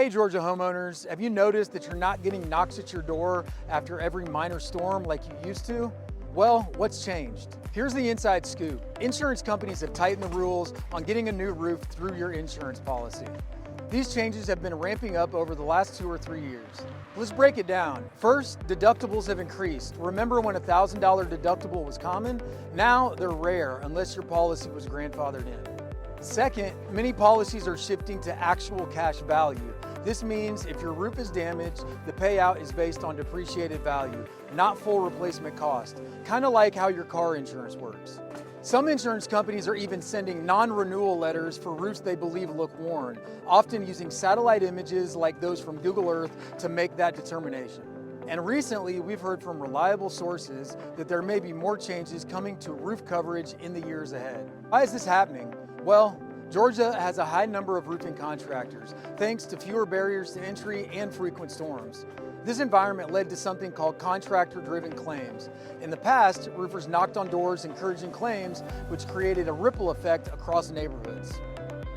Hey Georgia homeowners, have you noticed that you're not getting knocks at your door after every minor storm like you used to? Well, what's changed? Here's the inside scoop. Insurance companies have tightened the rules on getting a new roof through your insurance policy. These changes have been ramping up over the last 2 or 3 years. Let's break it down. First, deductibles have increased. Remember when a $1,000 deductible was common? Now they're rare unless your policy was grandfathered in. Second, many policies are shifting to actual cash value. This means if your roof is damaged, the payout is based on depreciated value, not full replacement cost, kind of like how your car insurance works. Some insurance companies are even sending non-renewal letters for roofs they believe look worn, often using satellite images like those from Google Earth to make that determination. And recently, we've heard from reliable sources that there may be more changes coming to roof coverage in the years ahead. Why is this happening? Well, Georgia has a high number of roofing contractors, thanks to fewer barriers to entry and frequent storms. This environment led to something called contractor-driven claims. In the past, roofers knocked on doors encouraging claims, which created a ripple effect across neighborhoods.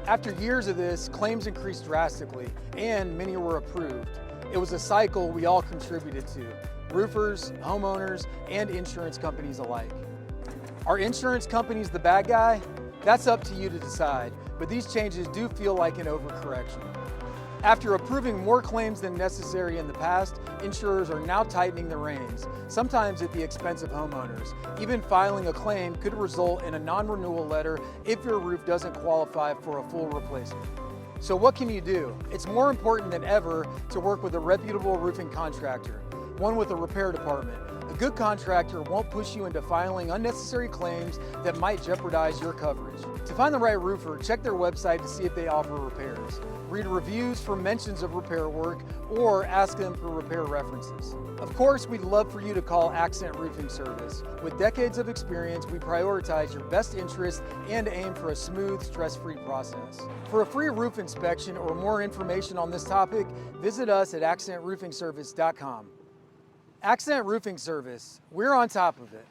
After years of this, claims increased drastically, and many were approved. It was a cycle we all contributed to, roofers, homeowners, and insurance companies alike. Are insurance companies the bad guy? That's up to you to decide, but these changes do feel like an overcorrection. After approving more claims than necessary in the past, insurers are now tightening the reins, sometimes at the expense of homeowners. Even filing a claim could result in a non-renewal letter if your roof doesn't qualify for a full replacement. So what can you do? It's more important than ever to work with a reputable roofing contractor, one with a repair department. A good contractor won't push you into filing unnecessary claims that might jeopardize your coverage. To find the right roofer, check their website to see if they offer repairs. Read reviews for mentions of repair work or ask them for repair references. Of course, we'd love for you to call Accent Roofing Service. With decades of experience, we prioritize your best interests and aim for a smooth, stress-free process. For a free roof inspection or more information on this topic, visit us at accentroofingservice.com. Accent Roofing Service, we're on top of it.